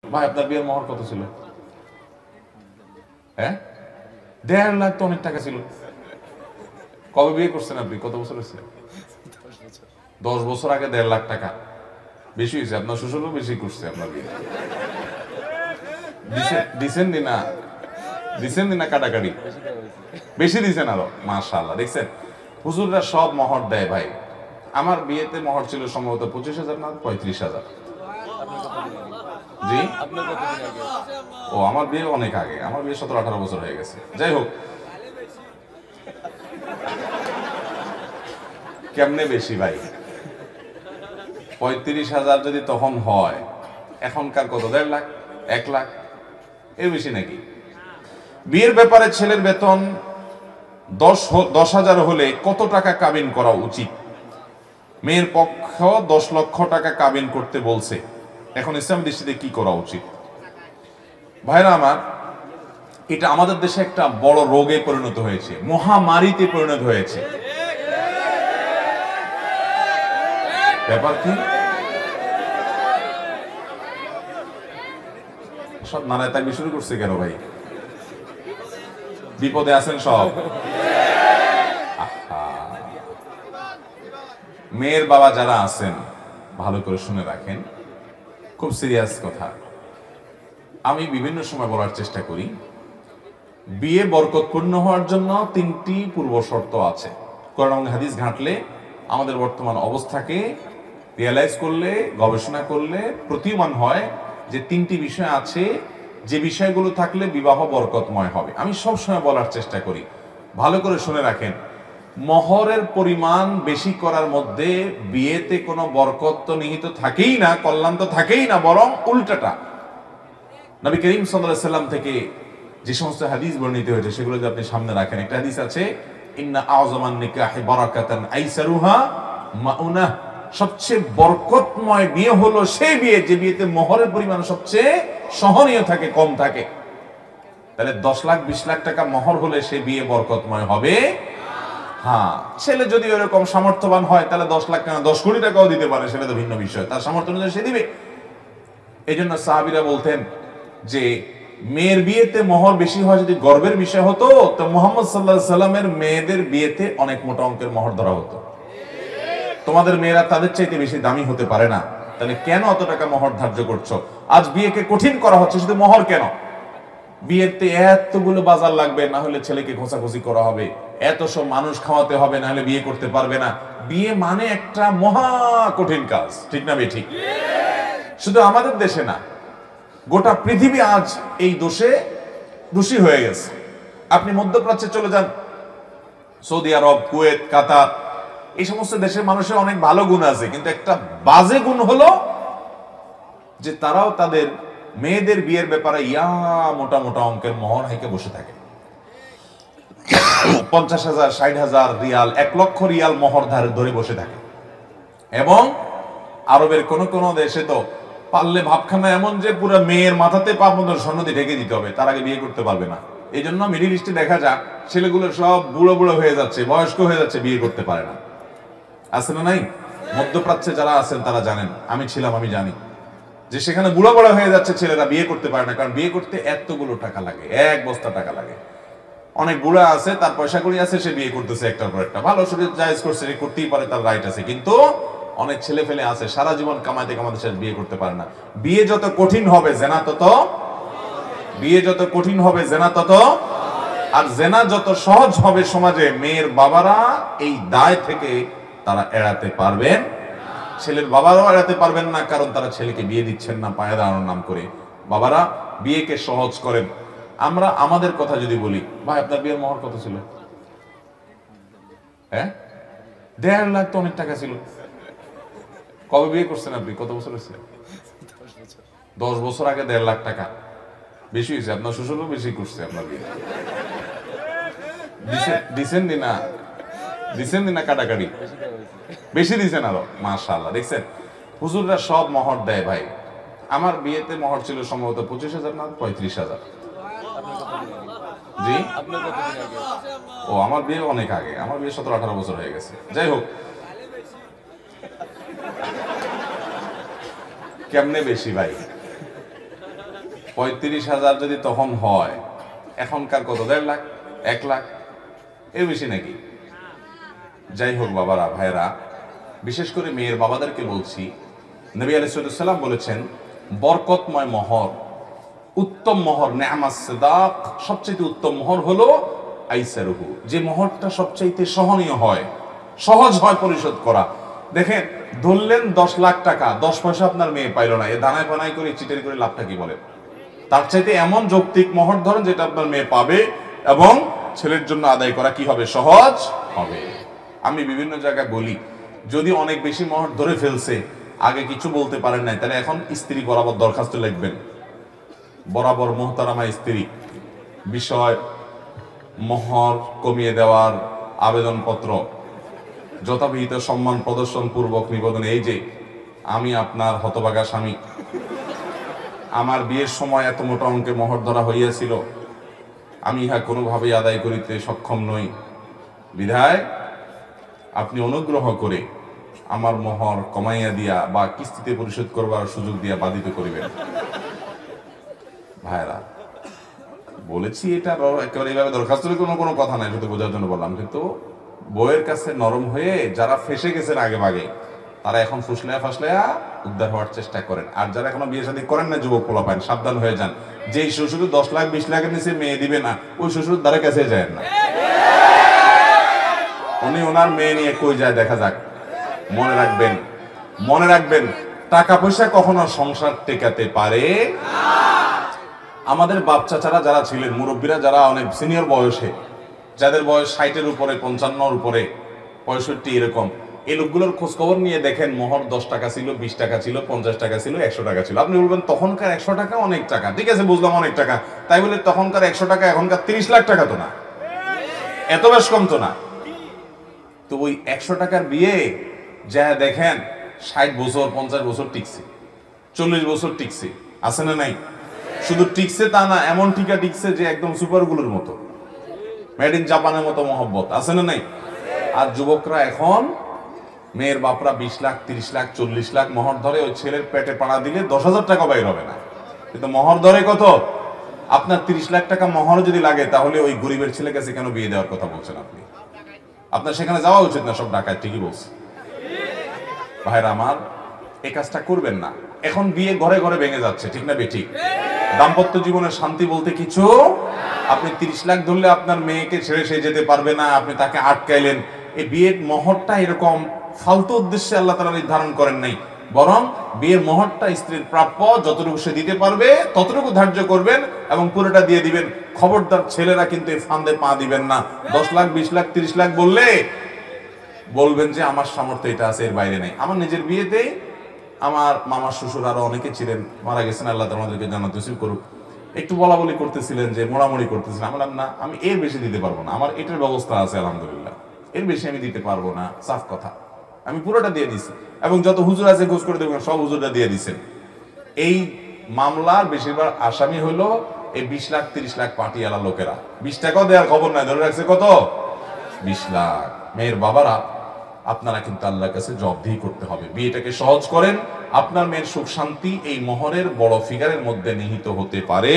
ভাই আপনার বিয়ের মোহর কত ছিল? হ্যাঁ, 1.5 লাখ তো অনেক টাকা ছিল। কবে বিয়ে করছেন আপনি? কত বছর হয়েছে? 10 বছর আগে 1.5 লাখ টাকা বেশি হয়েছে। আপনার শ্বশুরও বেশি করছে আপনার বিয়ে। দিছেন না কাটাকাটি বেশি দিছেন আরো। মাশাআল্লাহ, দেখছেন হুজুররা সব মোহর দেয় ভাই। আমার বিয়েতে মোহর ছিল সম্ভবত 25,000 না 35,000। জি, ও আমার বিয়ে অনেক আগে, আমার বিয়ে 17-18 বছর হয়ে গেছে। যাই হোক, কেমনে বেশি ভাই? 35,000 যদি তখন হয়, এখনকার কত? 1.5 লাখ, 1 লাখ, এর বেশি নাকি? বিয়ের ব্যাপারে ছেলের বেতন 10,000 হলে কত টাকা কাবিন করা উচিত? মেয়ের পক্ষ 10 লক্ষ টাকা কাবিন করতে বলছে, এখন ইসলাম দৃষ্টিতে কি করা উচিত? ভাইরা আমার, এটা আমাদের দেশে একটা বড় রোগে পরিণত হয়েছে, মহামারীতে পরিণত হয়েছে। ব্যাপার কি? সব নানায় তাই শুরু করছে কেন ভাই? বিপদে আছেন সব। মেয়ের বাবা যারা আছেন ভালো করে শুনে রাখেন, খুব সিরিয়াস কথা। আমি বিভিন্ন সময় বলার চেষ্টা করি, বিয়ে বরকতপূর্ণ হওয়ার জন্য 3টি পূর্ব শর্ত আছে। কোরআন এবং হাদিস ঘাঁটলে আমাদের বর্তমান অবস্থাকে রিয়ালাইজ করলে, গবেষণা করলে প্রতীয়মান হয় যে 3টি বিষয় আছে, যে বিষয়গুলো থাকলে বিবাহ বরকতময় হবে। আমি সবসময় বলার চেষ্টা করি, ভালো করে শুনে রাখেন, মোহরের পরিমাণ বেশি করার মধ্যে বিয়েতে কোনো বরকত তো নিহিত থাকেই না, কল্যাণ তো থাকেই না, বরং উল্টাটা। নবী করিম সাল্লাল্লাহু আলাইহি সাল্লাম থেকে যে সমস্ত হাদিস বর্ণিত হয়েছে সেগুলো যদি আপনি সামনে রাখেন, একটা হাদিস আছে, ইন্না আযমান নিকাহি বারাকাতান আইসারুহা মাউনাহ, সবচেয়ে বরকতময় বিয়ে হলো সেই বিয়ে যে বিয়েতে মোহরের পরিমাণ সবচেয়ে সহনীয় থাকে, কম থাকে। তাহলে 10 লাখ 20 লাখ টাকা মোহর হলে সেই বিয়ে বরকতময় হবে? হ্যাঁ, ছেলে যদি এরকম সামর্থ্যবান হয় তাহলে 10 লাখ টাকা 10 কোটি টাকাও দিতে পারে, সেটা তো ভিন্ন বিষয়, তার সামর্থ্য অনুযায়ী সে দিবে। এই জন্য সাহাবীরা বলতেন যে মেয়ের বিয়েতে মোহর বেশি হয় যদি গর্বের বিষয় হতো, তো মুহাম্মদ সাল্লাল্লাহু আলাইহি সাল্লামের মেয়েদের বিয়েতে অনেক মোটা অঙ্কের মোহর ধরা হতো। তোমাদের মেয়েরা তাদের চাইতে বেশি দামি হতে পারে না, তাহলে কেন অত টাকা মোহর ধার্য করছো? আজ বিয়েকে কঠিন করা হচ্ছে, শুধু মোহর কেন, বিয়েতে এতগুলো বাজার লাগবে, না হলে ছেলেকে খোঁচাখুচি করা হবে, এত সব মানুষ খাওয়াতে হবে, না হলে বিয়ে করতে পারবে না। বিয়ে মানে একটা মহা কঠিন কাজ, ঠিক না বেঠিক? শুধু আমাদের দেশে না, গোটা পৃথিবী আজ এই দোষে দোষী হয়ে গেছে। আপনি মধ্যপ্রাচ্যে চলে যান, সৌদি আরব, কুয়েত, কাতার, এই সমস্ত দেশের মানুষের অনেক ভালো গুণ আছে, কিন্তু একটা বাজে গুণ হলো যে তারাও তাদের মেয়েদের বিয়ের ব্যাপারে মোটা মোটা অঙ্কের মোহর হাইকে বসে থাকে। 50,000, 60,000 রিয়াল, 1 লক্ষ রিয়াল মোহর ধরে বসে থাকে। এবং আরবের কোন কোন দেশে তো পারলে ভাবখানা এমন যে পুরো মেয়ের মাথাতে পা পর্যন্ত স্বর্ণ দিয়ে ঢেকে দিতে হবে, তার আগে বিয়ে করতে পারবে না। এই জন্য মিডিল ইস্টে দেখা যায় ছেলেগুলো সব বুড়ো বুড়ো হয়ে যাচ্ছে, বয়স্ক হয়ে যাচ্ছে, বিয়ে করতে পারে না। আছে না নাই? মধ্যপ্রাচ্যে যারা আছেন তারা জানেন, আমি ছিলাম, আমি জানি যে সেখানে বুড়ো বড় হয়ে যাচ্ছে ছেলেরা, বিয়ে করতে পারে না, কারণ বিয়ে করতে এতগুলো টাকা লাগে, 1 বস্তা টাকা লাগে। অনেক বুড়া আছে, তার পয়সা কড়ি আছে, সে বিয়ে করতেছে একটার পর একটা, ভালো শরীর জায়েজ করছে, করতেই পারে, তার রাইট আছে। কিন্তু অনেক ছেলে ফেলে আছে সারা জীবন কামাইতে কামাইতে সে বিয়ে করতে পারে না। বিয়ে যত কঠিন হবে জেনা তত, বিয়ে যত কঠিন হবে জেনা তত, আর জেনা যত সহজ হবে সমাজে, মেয়ের বাবারা এই দায় থেকে তারা এড়াতে পারবেন, ছেলের বাবারাও এড়াতে পারবেন না, কারণ তারা ছেলেকে বিয়ে দিচ্ছেন না পায়ে দাঁড়ানোর নাম করে। বাবারা বিয়েকে সহজ করেন। আমরা আমাদের কথা যদি বলি, ভাই আপনার বিয়ের মোহর কত ছিল? হ্যাঁ, 1.5 লাখ তো অনেক টাকা ছিল। কবে বিয়ে করছেন আপনি? কত বছর হয়েছে? 10 বছর আগে 1.5 লাখ টাকা বেশি হয়েছে। আপনার শ্বশুরও বেশি করছে আপনার বিয়ে। দিছেন না কাটাকাটি বেশি দিছেন আরো। মাশাআল্লাহ, দেখছেন হুজুররা সব মোহর দেয় ভাই। আমার বিয়েতে মোহর ছিল সম্ভবত 25,000 না 35,000। জি, ও আমার বিয়ে অনেক আগে, আমার বিয়ে 17-18 বছর হয়ে গেছে। যাই হোক, কেমনে বেশি ভাই? 35,000 যদি তখন হয়, এখনকার কত? 1.5 লাখ, 1 লাখ, এর বেশি নাকি? যাই হোক বাবারা, ভাইরা, বিশেষ করে মেয়ের বাবাদেরকে বলছি, নবী আলাইহিস সালাম বলেছেন বরকতময় মোহর, উত্তম মোহর, নেআমাস সাদাক, সবচেয়ে উত্তম মোহর হলো আইসারুহু, যে মোহরটা সবচাইতে সহনীয় হয়, সহজ হয় পরিশোধ করা। দেখেন, ধরলেন 10 লাখ টাকা, 10 পয়সা আপনার মেয়ে পাইল না, এ দানায় পানায় করে চিটের করে লাভটা কি বলেন? তার চাইতে এমন যৌক্তিক মোহর ধরেন যেটা আপনার মেয়ে পাবে এবং ছেলের জন্য আদায় করা কি হবে? সহজ হবে। আমি বিভিন্ন জায়গায় বলি, যদি অনেক বেশি মোহর ধরে ফেলছে, আগে কিছু বলতে পারেন নাই, তাহলে এখন স্ত্রী বরাবর দরখাস্ত লিখবেন, বরাবর মোহতারামা স্ত্রী, বিষয় মোহর কমিয়ে দেওয়ার আবেদনপত্র যথাবিহিত সম্মান প্রদর্শন পূর্বক নিবেদন। এই যে আমি আপনার হতভাগা স্বামী, আমার বিয়ের সময় এত মোটা অঙ্কে মোহর ধরা হইয়াছিল, আমি ইহা কোনোভাবেই আদায় করিতে সক্ষম নই, বিধায় আপনি অনুগ্রহ করে আমার মোহর কমাইয়া দিয়া বা কিস্তিতে পরিশোধ করবার সুযোগ দিয়া বাধিত করিবেন। ভাইরা, বলেছি এটা একেবারে এইভাবে দরখাস্তের কোনো কথা নাই, শুধু বোঝার জন্য বললাম। কিন্তু বইয়ের কাছে নরম হয়ে যারা ফেসে গেছেন আগে ভাগে, তারা এখন ফুসলায়া ফাসলায়া উদ্ধার হওয়ার চেষ্টা করেন। আর যারা এখনো বিয়ে শাদী করেন না, যুবক পোলাপান, সাবধান হয়ে যান। যেই শ্বশুর 10 লাখ 20 লাখের নিচে মেয়ে দিবে না, ওই শ্বশুর দ্বারা কাছে যায় না, উনি ওনার মেয়ে নিয়ে কই যায় দেখা যাক। মনে রাখবেন, মনে রাখবেন, টাকা পয়সা কখনো সংসার টেকাতে পারে। আমাদের বাপ চাচারা যারা ছিলেন, মুরব্বীরা যারা অনেক সিনিয়র বয়সে, যাদের বয়স 60-এর উপরে, 55-এর উপরে, 65 এরকম, এই লোকগুলোর খোঁজ খবর নিয়ে দেখেন, মোহর 10 টাকা ছিল, 20 টাকা ছিল, 50 টাকা ছিল, 100 টাকা ছিল। আপনি বলবেন তখনকার 100 টাকা অনেক টাকা, ঠিক আছে বুঝলাম অনেক টাকা, তাই বলে তখনকার 100 টাকা এখনকার 30 লাখ টাকা তো না, এত বেশ কম তো না। তো ওই 100 টাকার বিয়ে যা দেখেন 60 বছর 50 বছর টিকছে, 40 বছর টিকছে, আছে না নাই? শুধু টিকছে তা না, এমন টিকা টিকছে যে একদম সুপারগুলোর মতো, মেড ইন জাপানের মতো মহব্বত, আছে না নাই? আর যুবকরা এখন, মেয়ের বাপরা 20 লাখ 30 লাখ 40 লাখ মোহর ধরে, ওই ছেলের পেটে পাড়া দিলে 10,000 টাকা বাইর হবে না, কিন্তু মোহর ধরে কত? আপনার 30 লাখ টাকা মোহর যদি লাগে, তাহলে ওই গরিবের ছেলে কাছে কেন বিয়ে দেওয়ার কথা বলছেন আপনি? আপনার সেখানে যাওয়া উচিত না, সব ডাকায়, ঠিকই বলছে। ভাইরা আমার, এই কাজটা করবেন না। এখন বিয়ে ঘরে ঘরে ভেঙে যাচ্ছে, ঠিক না বেঠিক? দাম্পত্য জীবনের শান্তি বলতে কিছু, আপনি 30 লাখ ধরলে আপনার মেয়েকে ছেড়ে সে যেতে পারবে না, আপনি তাকে আটকাইলেন। এই বিয়ের মোহরটা এরকম ফালতু উদ্দেশ্যে আল্লাহ তাআলা নির্ধারণ করেন নাই, বরং বিয়ের মোহরটা স্ত্রীর প্রাপ্য, যতটুকু সে দিতে পারবে ততটুকু ধার্য করবেন এবং পুরোটা দিয়ে দিবেন। খবরদার ছেলেরা কিন্তু এই ফান্দে পা দিবেন না। 10 লাখ 20 লাখ 30 লাখ বললে বলবেন যে আমার সামর্থ্য এটা আছে, এর বাইরে নাই। আমার নিজের বিয়েতেই আমার মামার শ্বশুর আরো অনেকে ছিলেন, মারা গেছেন, আল্লাহ আমাদেরকে জান্নাত নসিব করুক, একটু বলা বলি করতেছিলেন, যে মোড়ামুড়ি করতেছিলেন। আমার না, আমি এর বেশি দিতে পারবো না, আমার এটার ব্যবস্থা আছে আলহামদুলিল্লাহ, এর বেশি আমি দিতে পারবো না, সাফ কথা। আমি পুরোটা দিয়ে দিছি এবং যত হুজুর আছে খোঁজ করে দেখবেন সব হুজুরটা দিয়ে দিছেন। এই মামলার বেশিরভাগ আসামি হলো এই 20 লাখ 30 লাখ পাটিয়ালা লোকেরা। 20 টাকাও দেওয়ার খবর নাই, ধরে রাখছে কত? 20 লাখ। মেয়ের বাবারা, আপনারা কিন্তু আল্লাহর কাছে জবাবদিহি করতে হবে। বিয়েটাকে সহজ করেন, আপনার মেয়ের সুখ শান্তি এই মোহরের বড় ফিগারের মধ্যে নিহিত হতে পারে।